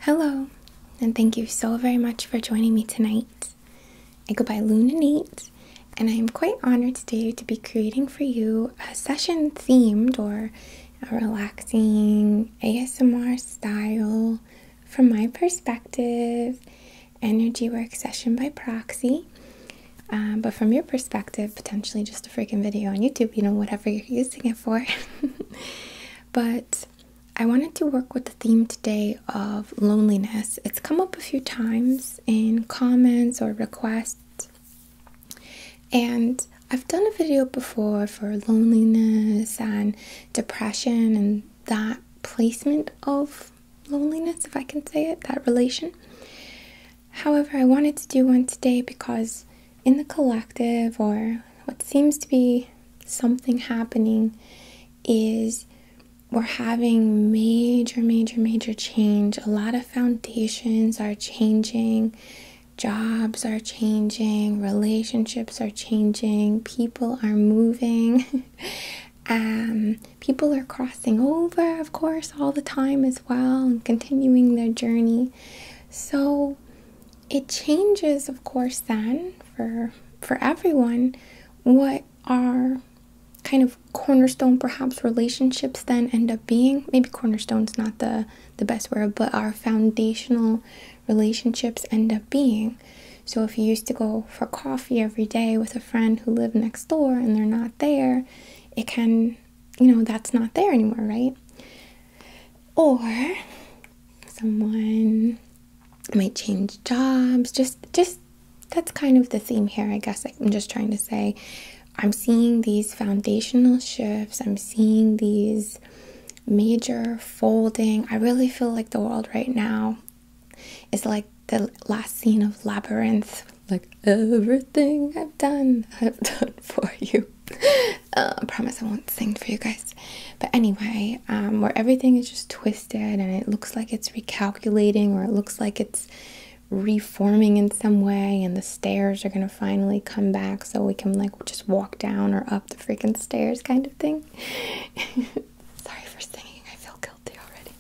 Hello, and thank you so very much for joining me tonight. I go by Lune INNATE, and I am quite honored today to be creating for you a session themed or a relaxing ASMR style, from my perspective, energy work session by proxy. But from your perspective, potentially just a freaking video on YouTube, whatever you're using it for. But I wanted to work with the theme today of loneliness. It's come up a few times in comments or requests, and I've done a video before for loneliness and depression and that placement of loneliness, if I can say it, that relation. However, I wanted to do one today because in the collective, or what seems to be something happening, is we're having major change. A lot of foundations are changing, jobs are changing, relationships are changing, people are moving, people are crossing over, of course, all the time as well, and continuing their journey. So it changes, of course, then for everyone, what are kind of cornerstone, perhaps, relationships then end up being. Maybe cornerstone's not the best word, but our foundational relationships end up being. So if you used to go for coffee every day with a friend who lived next door and they're not there, it can, that's not there anymore, right? Or someone might change jobs. Just that's kind of the theme here, I guess. I'm just trying to say, I'm seeing these foundational shifts. I'm seeing these major folding. I really feel like the world right now is like the last scene of Labyrinth. Like, everything I've done for you. I promise I won't sing for you guys. But anyway, where everything is just twisted and it looks like it's recalculating, or it looks like it's reforming in some way, and the stairs are gonna finally come back so we can just walk down or up the freaking stairs, kind of thing. Sorry for singing, I feel guilty already.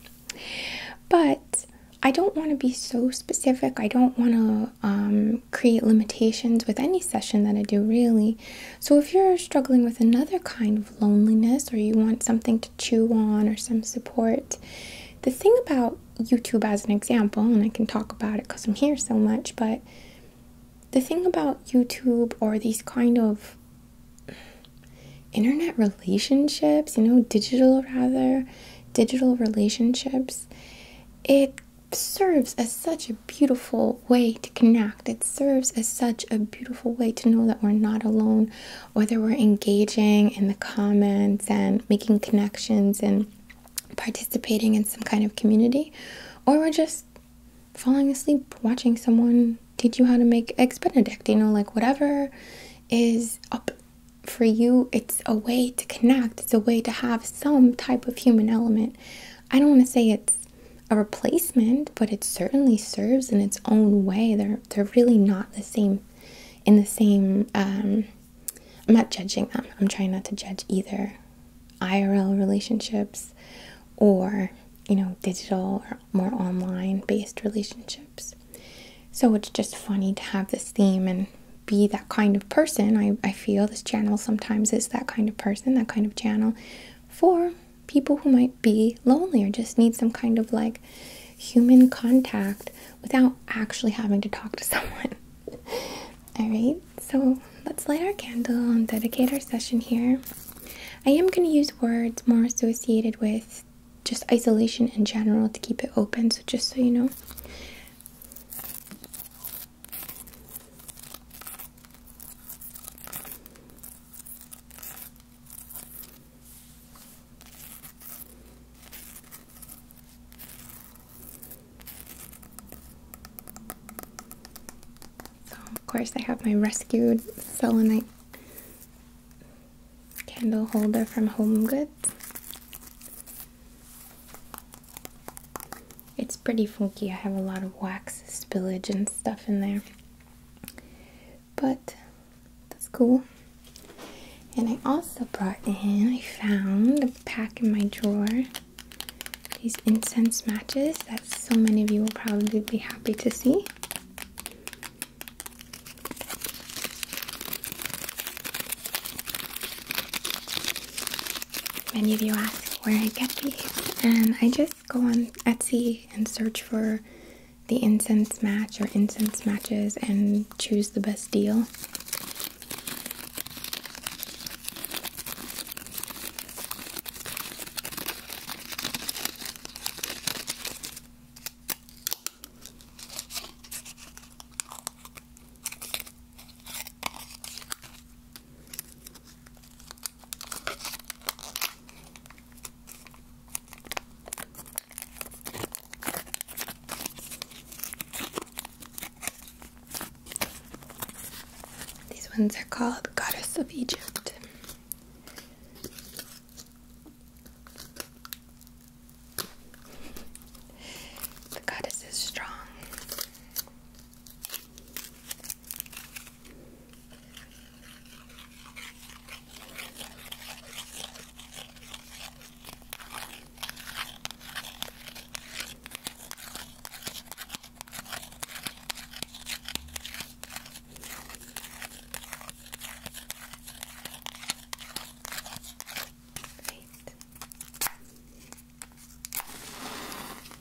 But I don't want to be so specific. I don't want to create limitations with any session that I do, really. So if you're struggling with another kind of loneliness, or you want something to chew on or some support, the thing about YouTube as an example, and I can talk about it because I'm here so much, but the thing about YouTube, or these kind of internet relationships, digital relationships, it serves as such a beautiful way to connect. It serves as such a beautiful way to know that we're not alone, whether we're engaging in the comments and making connections and participating in some kind of community, or we're just falling asleep watching someone teach you how to make eggs Benedict, whatever is up for you. It's a way to connect. It's a way to have some type of human element. I don't want to say it's a replacement, but it certainly serves in its own way. They're really not the same, I'm not judging them. I'm trying not to judge either IRL relationships or digital or more online based relationships. So it's just funny to have this theme and be that kind of person. I feel this channel sometimes is that kind of person, that kind of channel for people who might be lonely or just need some kind of human contact without actually having to talk to someone. Alright, so let's light our candle and dedicate our session here. I am going to use words more associated with just isolation in general to keep it open, so just so you know. So, of course, I have my rescued selenite candle holder from Home Goods. It's pretty funky. I have a lot of wax spillage and stuff in there, but that's cool. And I also brought in, I found a pack in my drawer, these incense matches that so many of you will probably probably be happy to see. Many of you ask where I get these, and I just go on Etsy and search for the incense match or incense matches and choose the best deal. These ones are called Goddess of Egypt. The goddess is strong.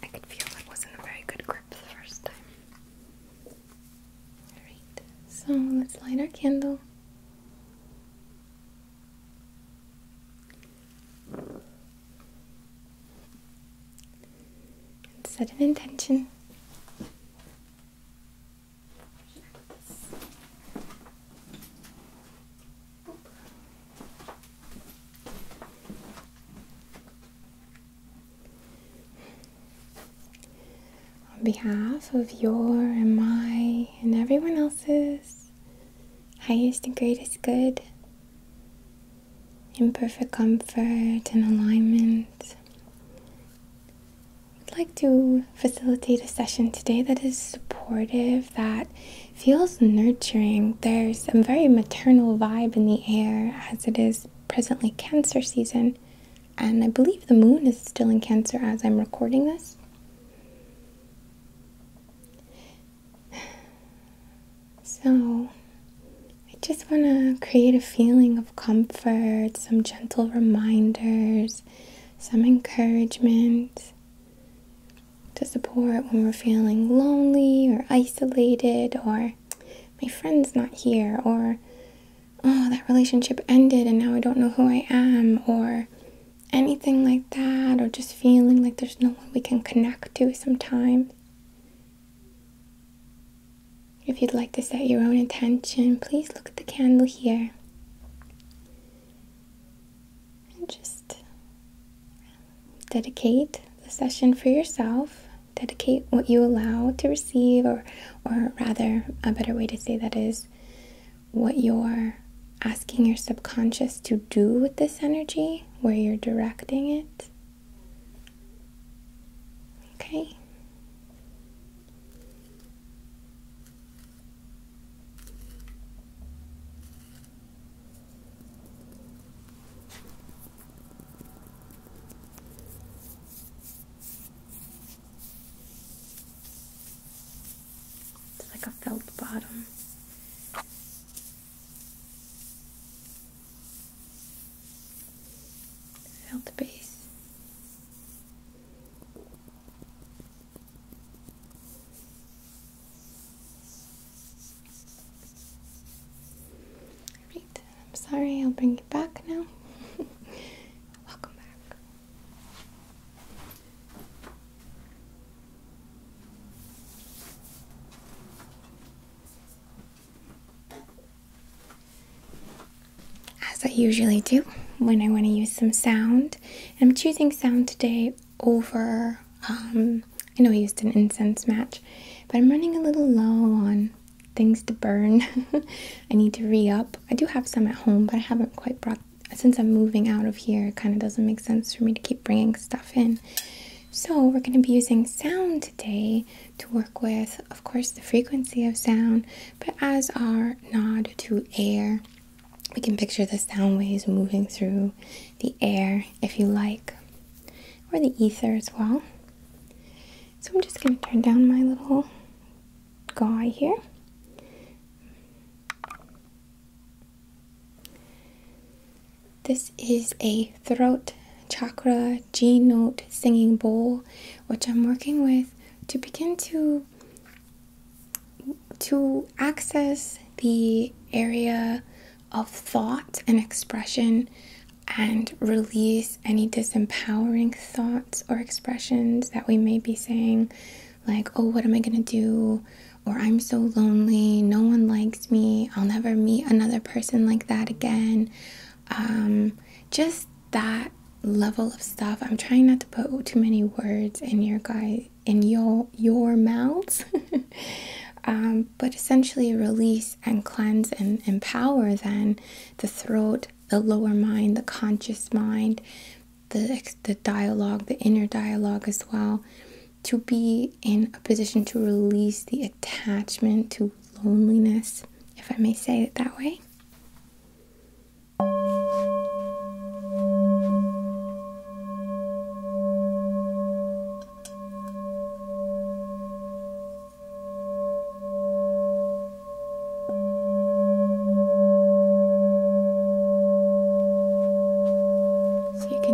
I could feel that wasn't a very good grip the first time. Alright, so let's light our candle. And set an intention. On behalf of your and my and everyone else's highest and greatest good, in perfect comfort and alignment, I'd like to facilitate a session today that is supportive, that feels nurturing. There's a very maternal vibe in the air as it is presently Cancer season, and I believe the moon is still in Cancer as I'm recording this. So I just want to create a feeling of comfort, some gentle reminders, some encouragement to support when we're feeling lonely or isolated, or my friend's not here, or oh, that relationship ended and now I don't know who I am, or anything like that, or just feeling like there's no one we can connect to sometimes. If you'd like to set your own intention, please look at the candle here. And just dedicate the session for yourself. Dedicate what you allow to receive, or rather, a better way to say that is what you're asking your subconscious to do with this energy, where you're directing it. Okay? Like a felt bottom. Felt base. Right. I'm sorry, I'll bring you back now. Welcome back. As I usually do when I want to use some sound. I'm choosing sound today over, I know I used an incense match, but I'm running a little low on things to burn. I need to re-up. I do have some at home, but I haven't quite brought, since I'm moving out of here, it kind of doesn't make sense for me to keep bringing stuff in. So we're going to be using sound today to work with, of course, the frequency of sound, but as our nod to air. We can picture the sound waves moving through the air, if you like, or the ether as well. So I'm just going to turn down my little guy here. This is a throat chakra G note singing bowl, which I'm working with to begin to access the area of thought and expression and release any disempowering thoughts or expressions that we may be saying, like, oh, what am I gonna do? Or I'm so lonely, no one likes me, I'll never meet another person like that again. Just that level of stuff. I'm trying not to put too many words in your mouths. But essentially release and cleanse and empower then the throat, the lower mind, the conscious mind, the dialogue, the inner dialogue as well, to be in a position to release the attachment to loneliness, if I may say it that way.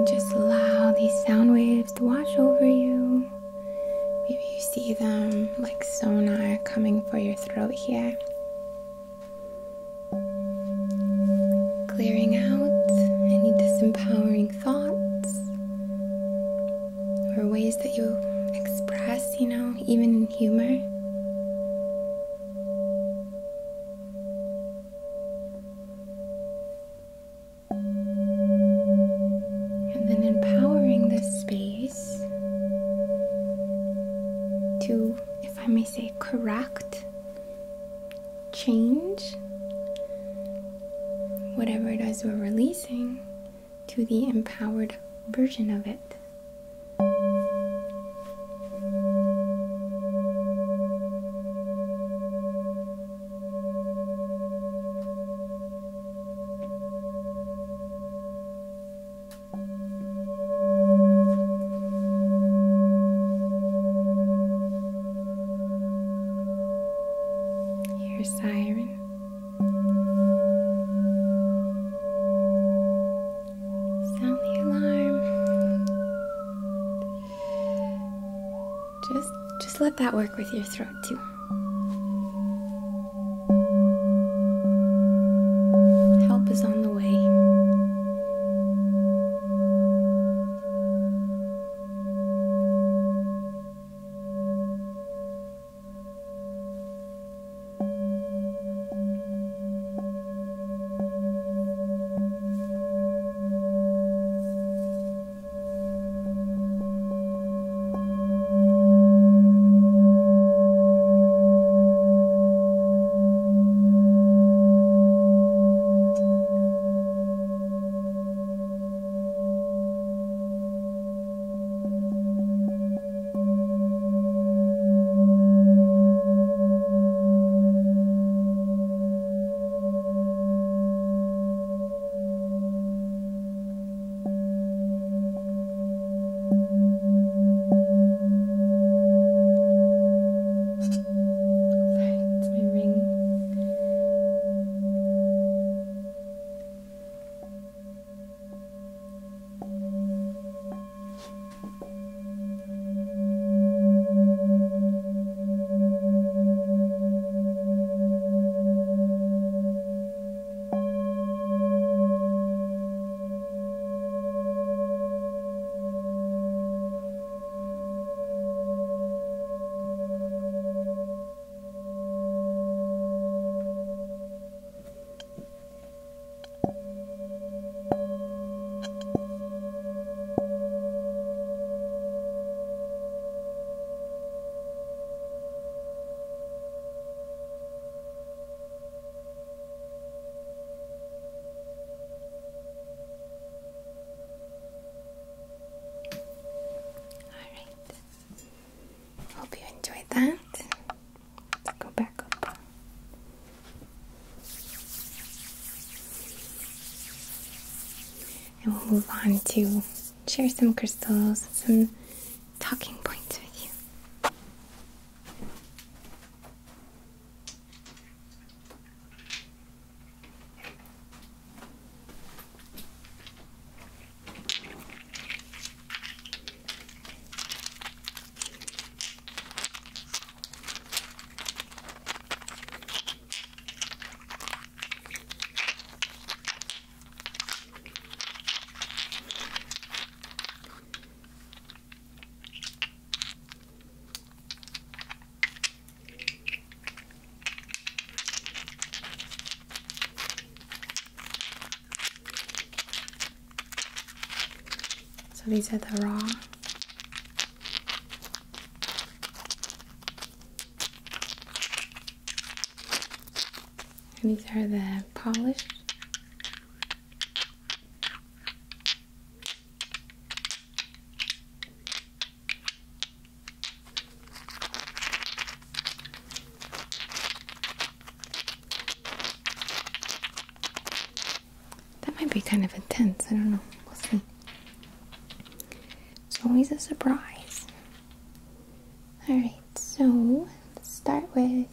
Just allow these sound waves to wash over you. Maybe you see them like sonar coming for your throat here. Clearing out any disempowering thoughts or ways that you express, even in humor. To, if I may say, correct, change whatever it is we're releasing to the empowered version of it. Siren. Sound the alarm. Just let that work with your throat too. Help is on the way. That. Let's go back up. And we'll move on to share some crystals, some talking points with you. So these are the raw. And these are the polished. That might be kind of intense. I don't know. We'll see. It's always a surprise. Alright, so let's start with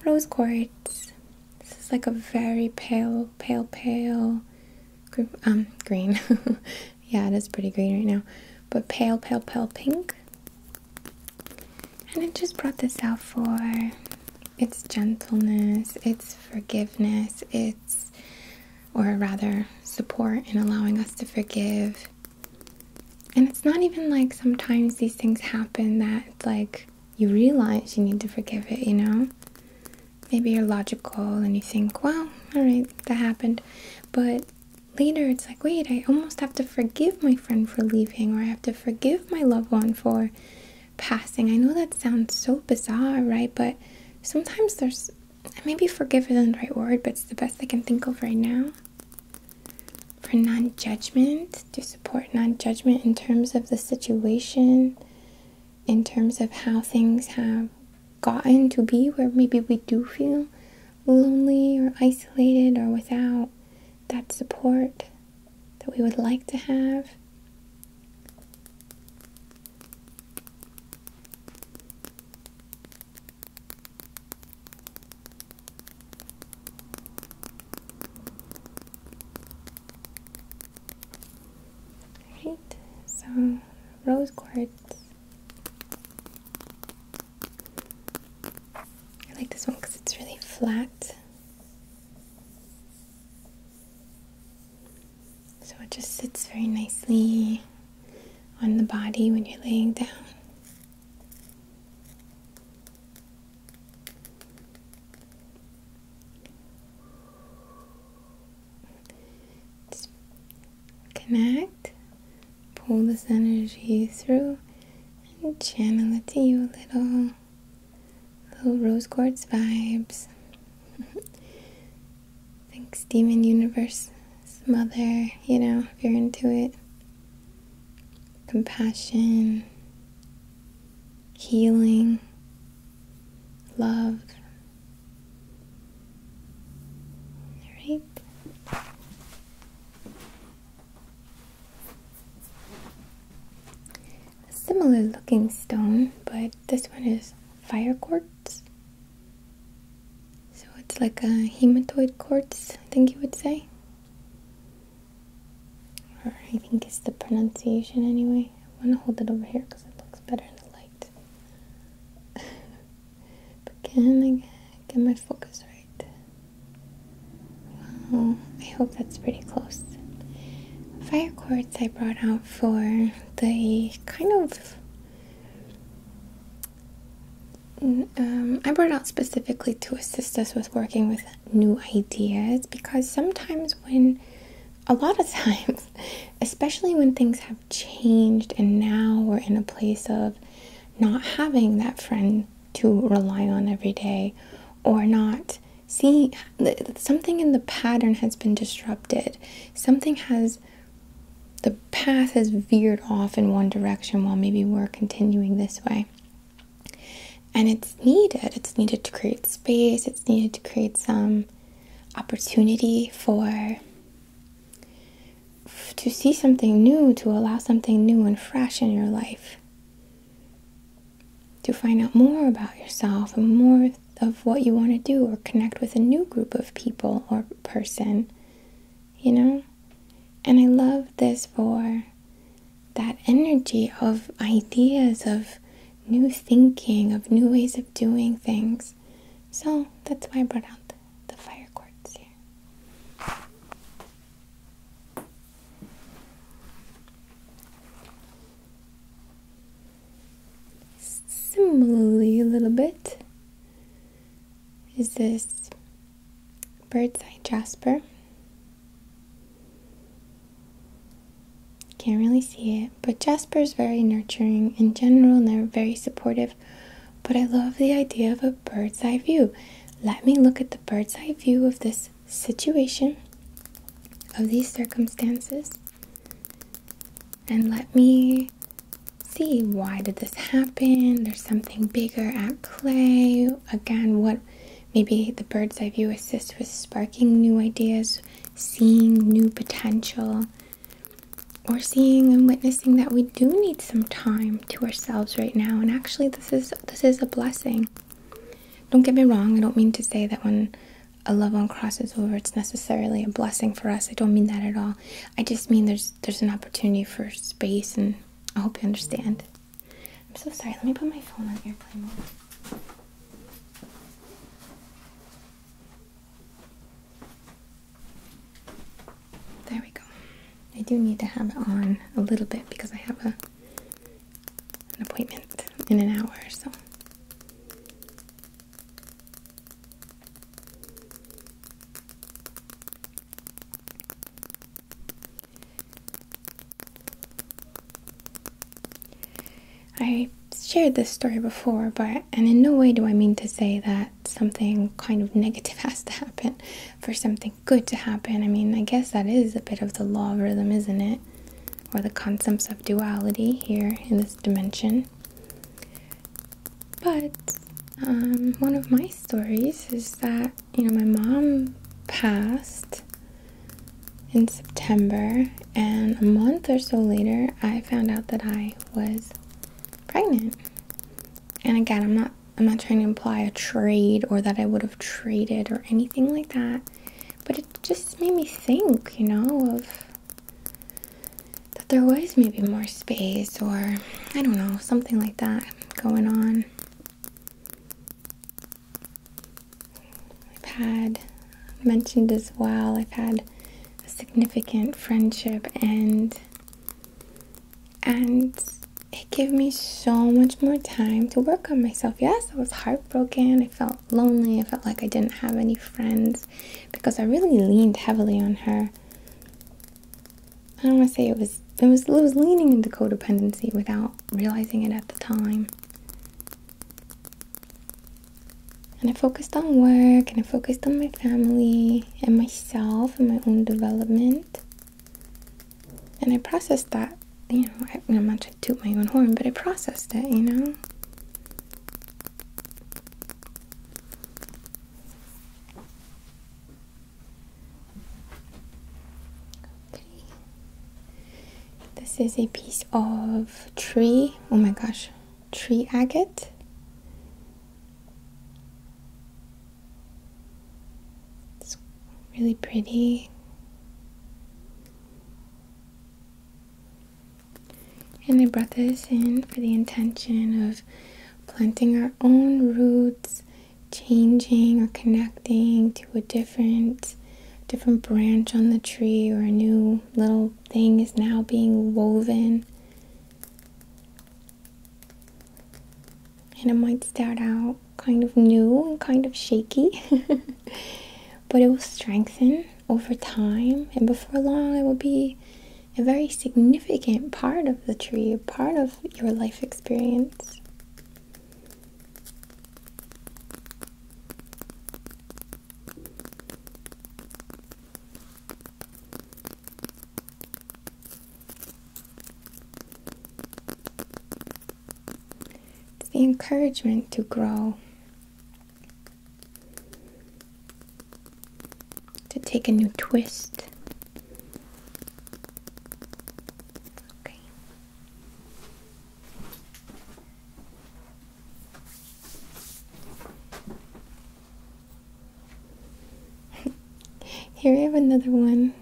rose quartz. This is like a very pale green. Yeah, it is pretty green right now. But pale pink. And I just brought this out for its gentleness, its forgiveness, or rather support in allowing us to forgive. And it's not even like sometimes these things happen that it's like you realize you need to forgive it, you know? Maybe you're logical and you think, well, alright, that happened. But later it's like, wait, I almost have to forgive my friend for leaving, or I have to forgive my loved one for passing. I know that sounds so bizarre, right? But sometimes there's, maybe forgive isn't the right word, but it's the best I can think of right now. For non-judgment, to support non-judgment in terms of the situation, in terms of how things have gotten to be where maybe we do feel lonely or isolated or without that support that we would like to have. Right, so rose quartz. I like this one because it's really flat. So it just sits very nicely on the body when you're laying down. Just connect, pull this energy through, and channel it to you a little rose quartz vibes. Think Steven Universe, mother, you know, if you're into it. Compassion, healing, love. Alright. A similar looking stone, but this one is fire quartz. So it's like a hematoid quartz, I think you would say. Or I think it's the pronunciation anyway. I want to hold it over here because it looks better in the light. But can I get my focus right? Well, I hope that's pretty close. Fire quartz I brought out for the kind of I brought it out specifically to assist us with working with new ideas, because sometimes a lot of times, especially when things have changed and now we're in a place of not having that friend to rely on every day, or not seeing, something in the pattern has been disrupted. The path has veered off in one direction while maybe we're continuing this way. And it's needed to create space, it's needed to create some opportunity to see something new, to allow something new and fresh in your life, to find out more about yourself and more of what you want to do, or connect with a new group of people or person, you know? And I love this for that energy of ideas, of new thinking, of new ways of doing things. So that's why I brought out the fire quartz here. Similarly, a little bit, is this bird's eye jasper. can't really see it, but Jasper's very nurturing in general and they're very supportive. But I love the idea of a bird's eye view. Let me look at the bird's eye view of this situation, of these circumstances, and let me see, why did this happen? There's something bigger at play. Again, what maybe the bird's eye view assists with sparking new ideas, seeing new potential, or seeing and witnessing that we do need some time to ourselves right now. And actually this is a blessing. Don't get me wrong, I don't mean to say that when a loved one crosses over it's necessarily a blessing for us. I don't mean that at all. I just mean there's an opportunity for space, and I hope you understand. I'm so sorry, let me put my phone on airplane mode. There we go. I do need to have it on a little bit because I have an appointment in an hour or so. I shared this story before, and in no way do I mean to say that something kind of negative has to happen for something good to happen. I mean, I guess that is a bit of the law of rhythm, isn't it? Or the concepts of duality here in this dimension. But one of my stories is that, my mom passed in September, and a month or so later, I found out that I was pregnant. And again, I'm not trying to imply a trade or that I would have traded or anything like that, but it just made me think, of that there was maybe more space, or I don't know, something like that going on. I've had mentioned as well, I've had a significant friendship and it gave me so much more time to work on myself. Yes, I was heartbroken. I felt lonely. I felt like I didn't have any friends because I really leaned heavily on her. I don't want to say it was leaning into codependency without realizing it at the time. And I focused on work, and I focused on my family and myself and my own development. And I processed that. I'm not trying to toot my own horn, but I processed it, Okay. This is a piece of tree, oh my gosh, tree agate. It's really pretty. And I brought this in for the intention of planting our own roots, changing or connecting to a different branch on the tree, or a new little thing is now being woven. And it might start out kind of new and kind of shaky, but it will strengthen over time, and before long it will be a very significant part of the tree, a part of your life experience. It's the encouragement to grow, to take a new twist. Here I have another one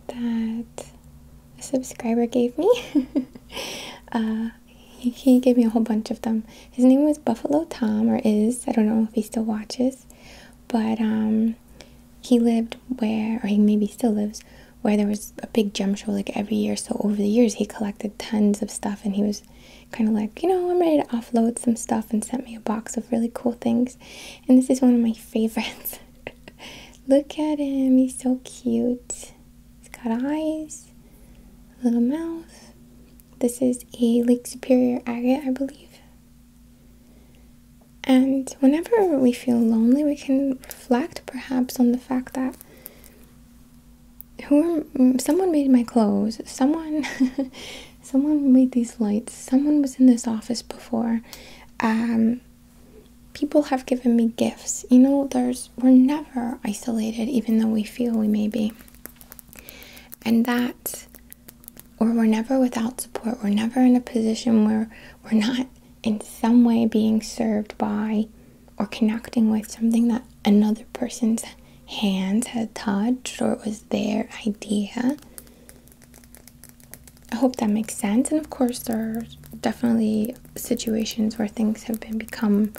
that a subscriber gave me. He gave me a whole bunch of them. His name was Buffalo Tom, or is. I don't know if he still watches. But he lived where, or he maybe still lives, where there was a big gem show like every year. So over the years he collected tons of stuff, and he was kind of like, I'm ready to offload some stuff, and sent me a box of really cool things. And this is one of my favorites. Look at him, he's so cute. He's got eyes, a little mouth, This is a Lake Superior agate, I believe. And whenever we feel lonely, we can reflect perhaps on the fact that someone made my clothes, someone someone made these lights, someone was in this office before, people have given me gifts. You know, we're never isolated, even though we feel we may be. And or we're never without support. We're never in a position where we're not in some way being served by or connecting with something that another person's hands had touched, or it was their idea. I hope that makes sense. And of course, there are definitely situations where things have become,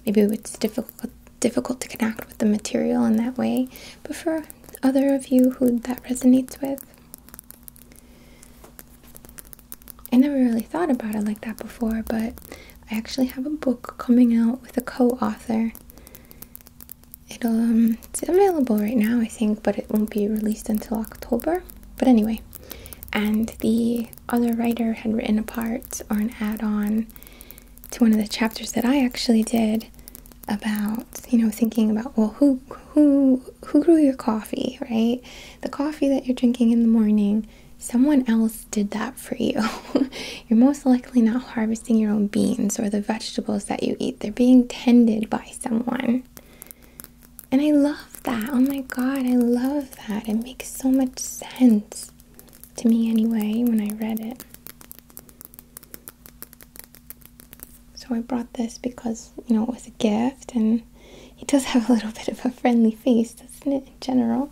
maybe it's difficult to connect with the material in that way. But for other of you who that resonates with, I never really thought about it like that before, but I actually have a book coming out with a co-author. It's available right now, I think, but it won't be released until October. But anyway, and the other writer had written a part or an add-on to one of the chapters that I actually did about, thinking about, well, who grew your coffee, right? The coffee that you're drinking in the morning, someone else did that for you. You're most likely not harvesting your own beans or the vegetables that you eat. They're being tended by someone. And I love that. Oh my God, I love that. It makes so much sense to me anyway when I read it. So I brought this because, it was a gift, and it does have a little bit of a friendly face, doesn't it, in general?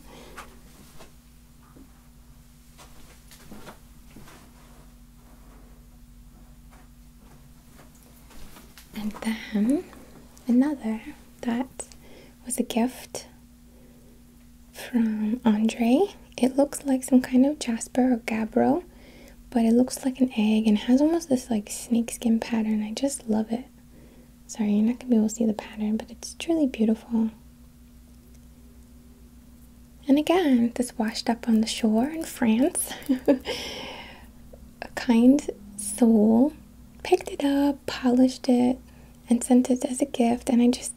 And then another that was a gift from Andre. It looks like some kind of jasper or gabbro, but it looks like an egg and has almost this like snakeskin pattern. I just love it. Sorry, you're not gonna be able to see the pattern, but it's truly beautiful. And again, this washed up on the shore in France. A kind soul picked it up, polished it, and sent it as a gift. And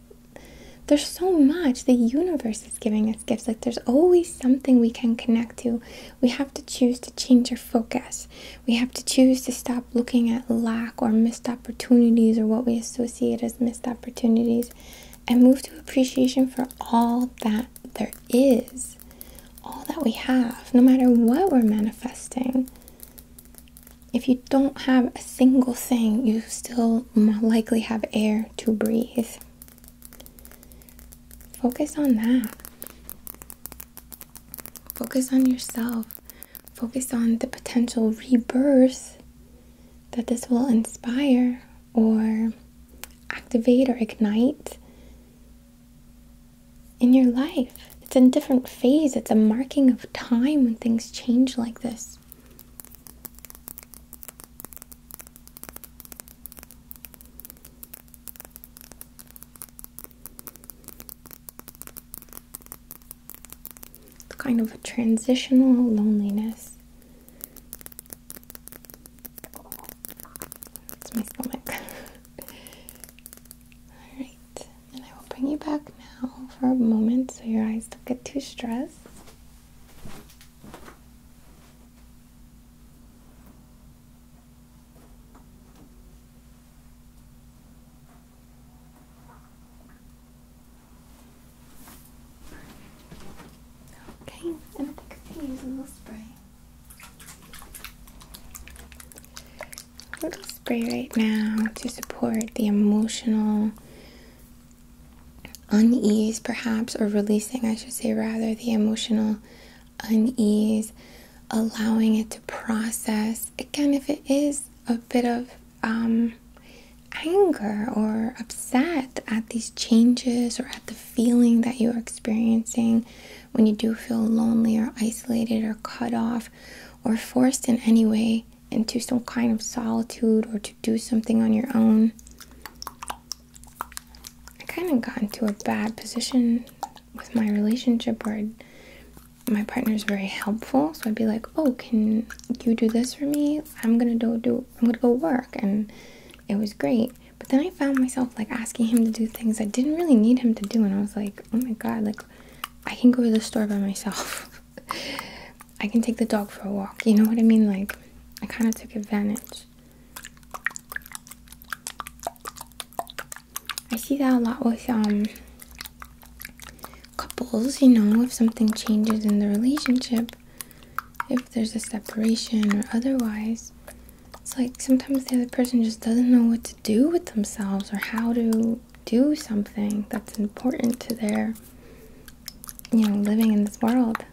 there's so much. The universe is giving us gifts. Like, there's always something we can connect to. We have to choose to change our focus. We have to choose to stop looking at lack or missed opportunities, or what we associate as missed opportunities, and move to appreciation for all that there is, all that we have, no matter what we're manifesting. If you don't have a single thing, you still likely have air to breathe. Focus on that. Focus on yourself. Focus on the potential rebirth that this will inspire or activate or ignite in your life. It's a different phase. It's a marking of time when things change like this. Kind of a transitional loneliness. That's my stomach. Alright, and I will bring you back now for a moment so your eyes don't get too stressed. And I think I'm going to use a little spray. A little spray right now to support the emotional unease, perhaps, or releasing, I should say, rather, the emotional unease, allowing it to process. Again, if it is a bit of anger or upset at these changes or at the feeling that you're experiencing when you do feel lonely or isolated or cut off or forced in any way into some kind of solitude or to do something on your own. I kind of got into a bad position with my relationship where my partner's very helpful, so I'd be like, oh, can you do this for me? I'm gonna go work. And it was great. But then I found myself like asking him to do things I didn't really need him to do, and I was like, oh my god, like I can go to the store by myself. I can take the dog for a walk, you know what I mean? Like, I kind of took advantage. I see that a lot with couples, you know, if something changes in the relationship, if there's a separation or otherwise, it's like sometimes the other person just doesn't know what to do with themselves or how to do something that's important to their, you know, living in this world.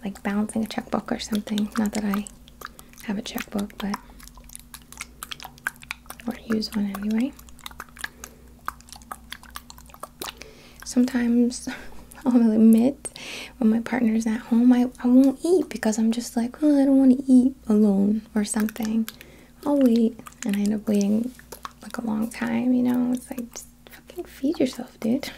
Like balancing a checkbook or something. Not that I have a checkbook, but or use one anyway. Sometimes I'll admit when my partner's at home, I won't eat because I'm just like, oh, I don't want to eat alone or something. I'll wait, and I end up waiting like a long time, you know? It's like, just fucking feed yourself, dude.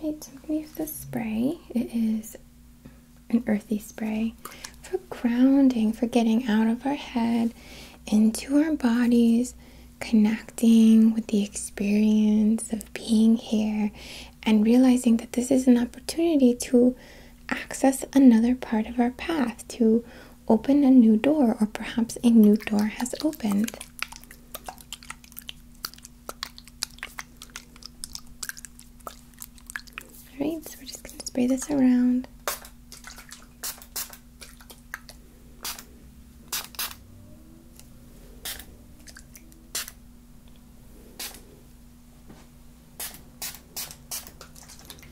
Alright, so I'm gonna use this spray. It is an earthy spray for grounding, for getting out of our head into our bodies, connecting with the experience of being here, and realizing that this is an opportunity to access another part of our path, to open a new door, or perhaps a new door has opened. Alright, so we're just going to spray this around.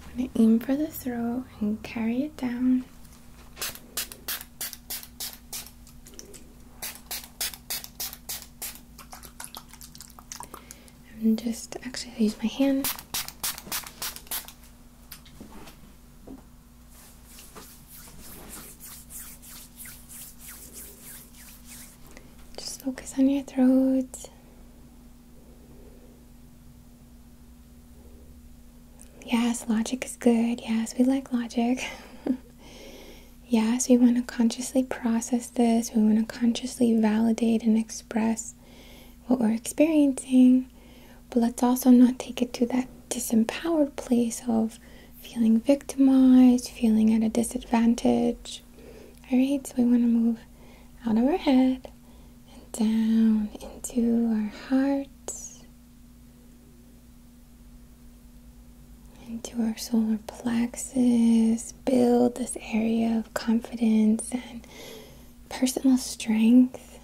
I'm going to aim for the throat and carry it down. And just actually use my hand. Just focus on your throat. Yes, logic is good. Yes, we like logic. Yes, we want to consciously process this. We want to consciously validate and express what we're experiencing. But let's also not take it to that disempowered place of feeling victimized, feeling at a disadvantage. Alright, so we want to move out of our head and down into our heart, into our solar plexus. Build this area of confidence and personal strength.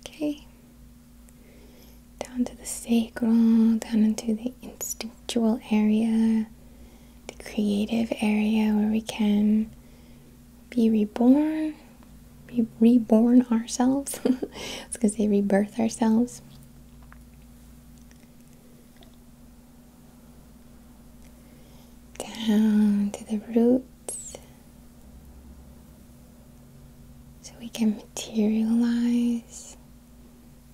Okay, down to the sacral, down into the instinctual area, the creative area where we can be reborn, reborn ourselves. I was gonna say rebirth ourselves. Down to the roots, so we can materialize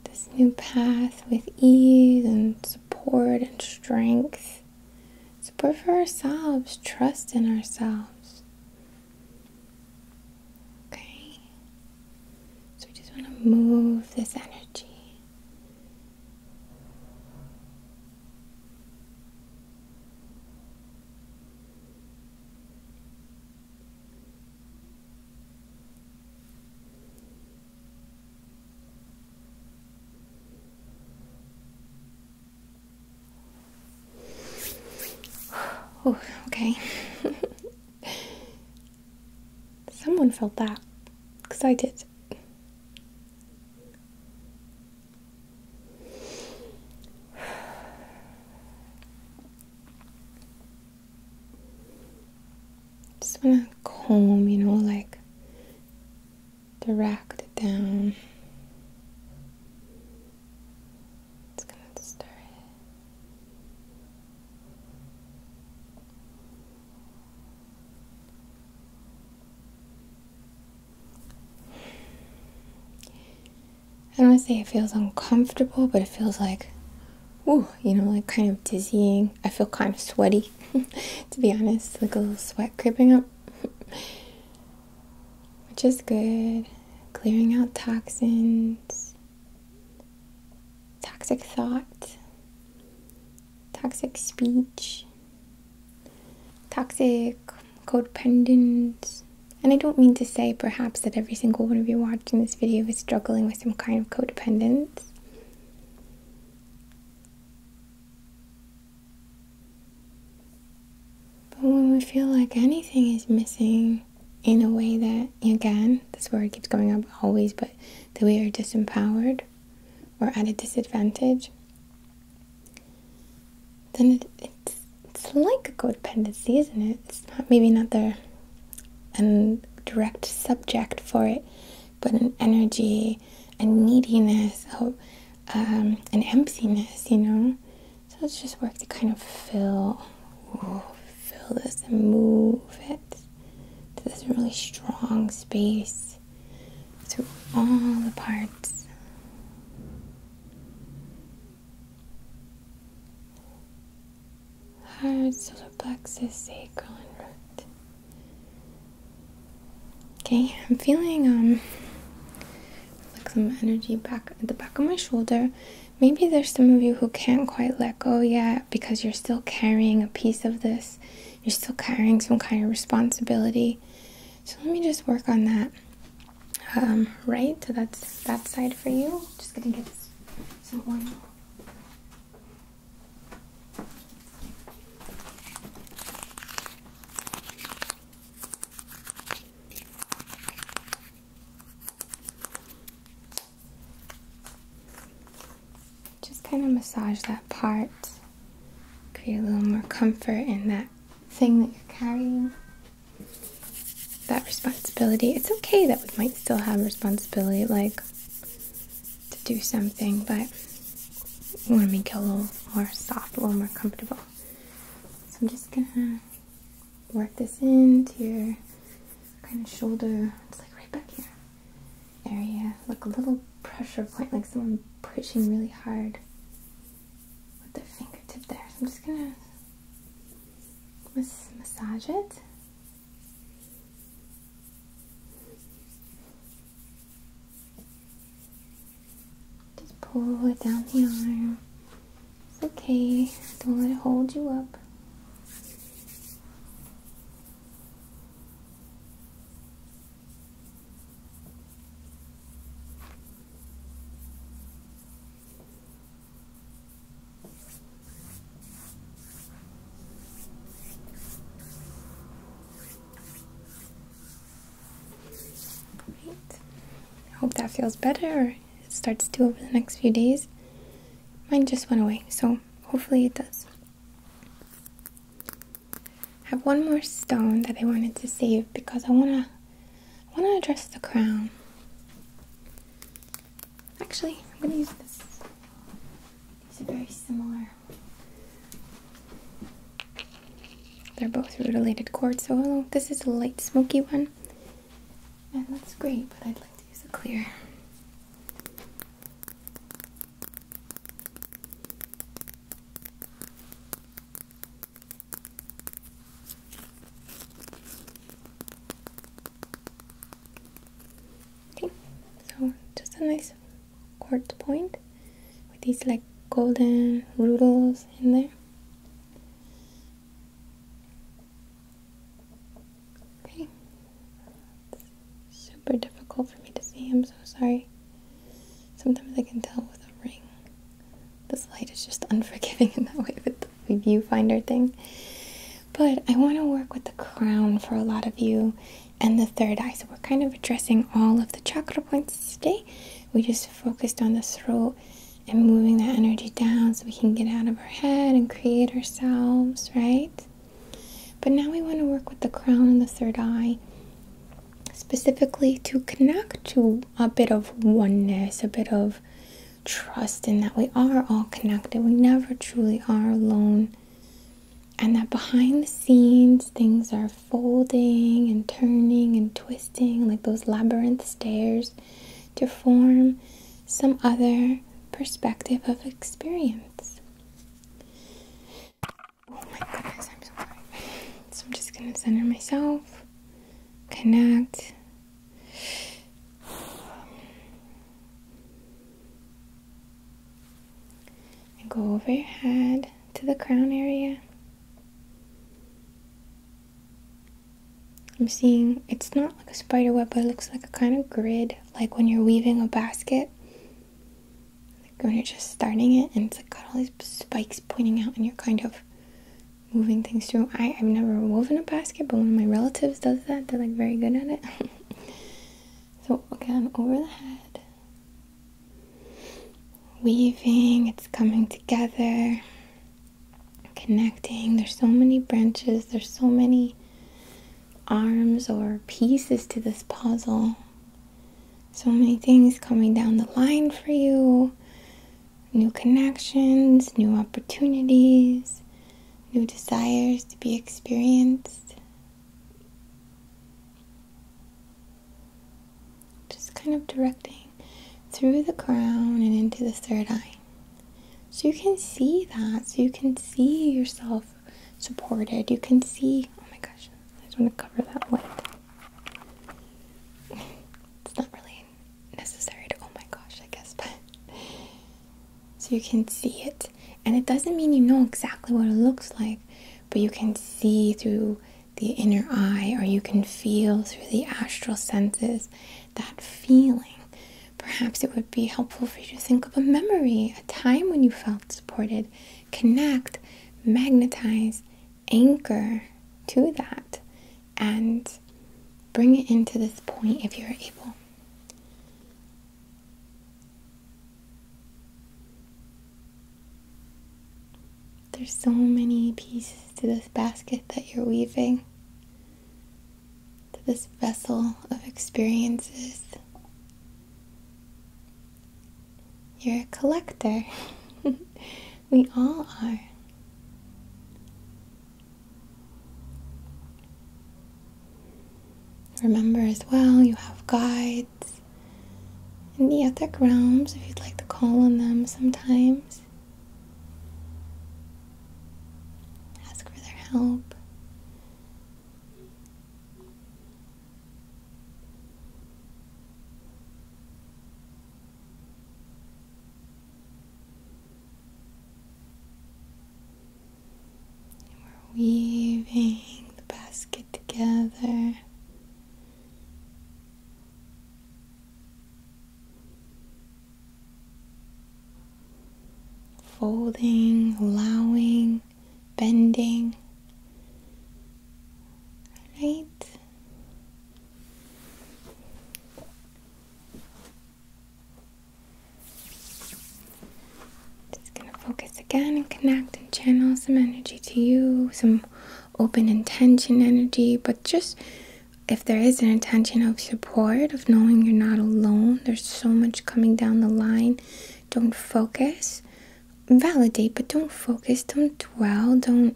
this new path with ease and support and strength. Support for ourselves, trust in ourselves. Okay, so we just want to move this energy. Oh, okay. Someone felt that, because I did. Just want to comb, you know, like direct it down. It's gonna stir it. I don't want to say it feels uncomfortable, but it feels like, ooh, you know, like kind of dizzying. I feel kind of sweaty, to be honest, like a little sweat creeping up, which is good. Clearing out toxins, toxic thought, toxic speech, toxic codependence. And I don't mean to say perhaps that every single one of you watching this video is struggling with some kind of codependence. But when we feel like anything is missing in a way that, again, this word keeps coming up always, but that we are disempowered or at a disadvantage, then it's like a codependency, isn't it? It's not, maybe not the direct subject for it, but an energy, a neediness, an emptiness, you know? So let's just work to kind of fill this and move it to this really strong space through all the parts. Heart, solar plexus, sacral, and root. Okay, I'm feeling like some energy back at the back of my shoulder. Maybe there's some of you who can't quite let go yet because you're still carrying a piece of this. You're still carrying some kind of responsibility. So let me just work on that. Right, so that's that side for you. Just gonna get some oil. Kind of massage that part, create a little more comfort in that thing that you're carrying, that responsibility. It's okay that we might still have responsibility, like to do something, but we want to make it a little more soft, a little more comfortable. So I'm just gonna work this into your kind of shoulder. It's like right back here area, like a little pressure point, like someone pushing really hard their fingertip there. So I'm just gonna massage it. Just pull it down the arm. It's okay. Don't let it hold you up. Hope that feels better, or it starts to over the next few days. Mine just went away, so hopefully it does. I have one more stone that I wanted to save because I wanna address the crown. Actually, I'm gonna use this. These are very similar. They're both related quartz, so this is a light smoky one, and that's great. But I'd like to use a clear. Okay, so just a nice quartz point with these like golden rootles in there. Okay, super difficult for me to see. I'm so sorry. Sometimes I can tell with a ring. This light is just unforgiving in that way with the viewfinder thing. But I want to work with the crown for a lot of you and the third eye. So we're kind of addressing all of the chakra points today. We just focused on the throat and moving that energy down so we can get out of our head and create ourselves, right? But now we want to work with the crown and the third eye, specifically to connect to a bit of oneness, a bit of trust in that we are all connected. We never truly are alone. And that behind the scenes, things are folding and turning and twisting like those labyrinth stairs to form some other perspective of experience. Oh my goodness, I'm so sorry. So I'm just gonna center myself, connect. And go over your head to the crown area. I'm seeing, it's not like a spider web, but it looks like a kind of grid, like when you're weaving a basket. Like when you're just starting it, and it's like got all these spikes pointing out, and you're kind of moving things through. I've never woven a basket, but one of my relatives does that. They're like very good at it. So again, over the head. Weaving, it's coming together. Connecting. There's so many branches. There's so many arms or pieces to this puzzle. So many things coming down the line for you. New connections, new opportunities, new desires to be experienced. Just kind of directing through the crown and into the third eye. So you can see that. So you can see yourself supported. You can see, oh my gosh, I just want to cover that light. It's not really necessary to, oh my gosh, I guess, but so you can see it. And it doesn't mean you know exactly what it looks like, but you can see through the inner eye, or you can feel through the astral senses that feeling. Perhaps it would be helpful for you to think of a memory, a time when you felt supported. Connect, magnetize, anchor to that, and bring it into this point if you're able. There's so many pieces to this basket that you're weaving, to this vessel of experiences. You're a collector. We all are. Remember as well, you have guides in the etheric realms, if you'd like to call on them sometimes. Ask for their help. Weaving the basket together. Folding, allowing, bending. Right? Just gonna focus again and connect and channel some energy to you, some open intention energy, but just if there is an intention of support, of knowing you're not alone, there's so much coming down the line. Don't focus. Validate, but don't focus, don't dwell, don't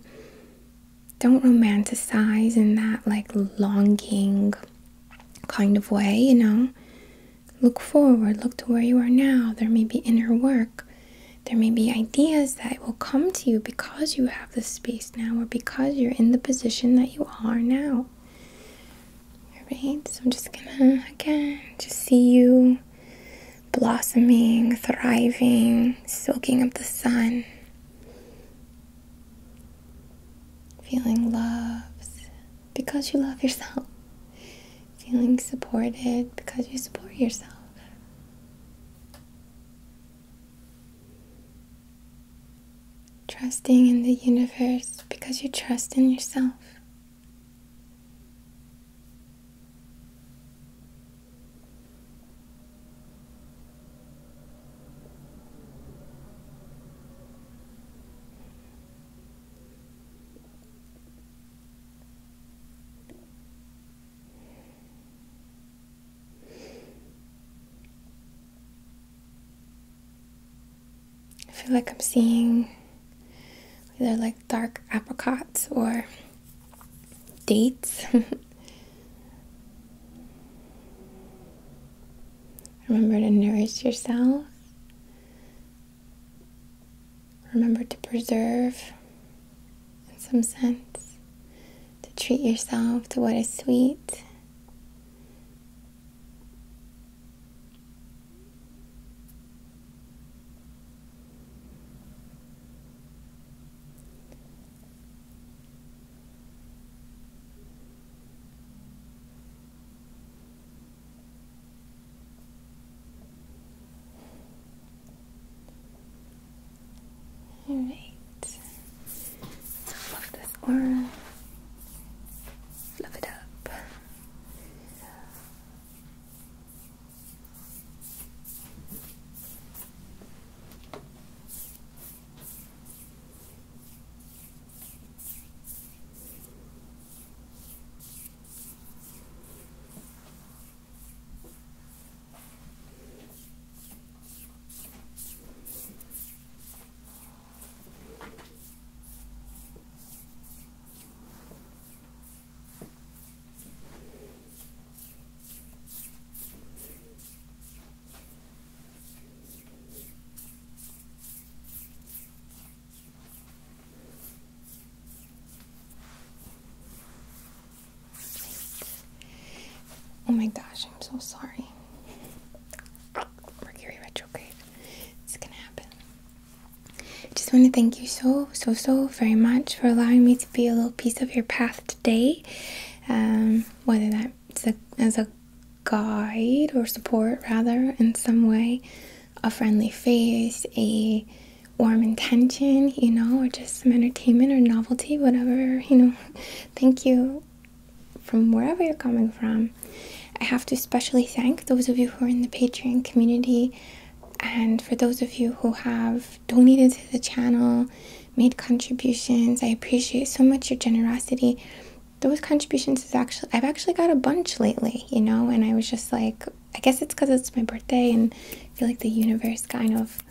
romanticize in that like longing kind of way, you know. Look forward, look to where you are now. There may be inner work. There may be ideas that will come to you because you have this space now, or because you're in the position that you are now. Alright, so I'm just gonna, again, just see you blossoming, thriving, soaking up the sun, feeling loved because you love yourself, feeling supported because you support yourself. Trusting in the universe because you trust in yourself. I feel like I'm seeing either like dark apricots or dates. Remember to nourish yourself. Remember to preserve, in some sense, to treat yourself to what is sweet. Alright, so love this aura, love it up. Oh my gosh, I'm so sorry. Mercury retrograde. It's gonna happen. I just want to thank you so very much for allowing me to be a little piece of your path today. Whether that's as a guide or support, rather, in some way, a friendly face, a warm intention, you know, or just some entertainment or novelty, whatever, you know. Thank you from wherever you're coming from. I have to especially thank those of you who are in the Patreon community, and for those of you who have donated to the channel, made contributions. I appreciate so much your generosity. Those contributions I've actually got a bunch lately, you know, and I was just like, I guess it's because it's my birthday and I feel like the universe kind of,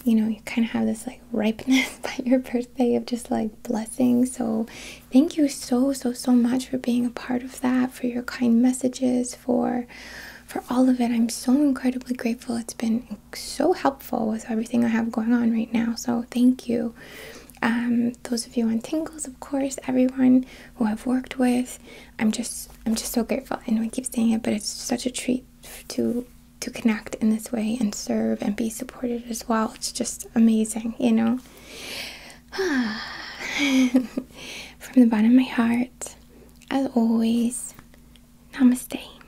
you know, you kind of have this like ripeness by your birthday of just like blessings. So thank you so much for being a part of that, for your kind messages, for all of it. I'm so incredibly grateful. It's been so helpful with everything I have going on right now. So thank you. Those of you on Tingles, of course, everyone who I've worked with, I'm just so grateful. I know I keep saying it, but it's such a treat to connect in this way and serve and be supported as well. It's just amazing, you know. From the bottom of my heart, as always, namaste.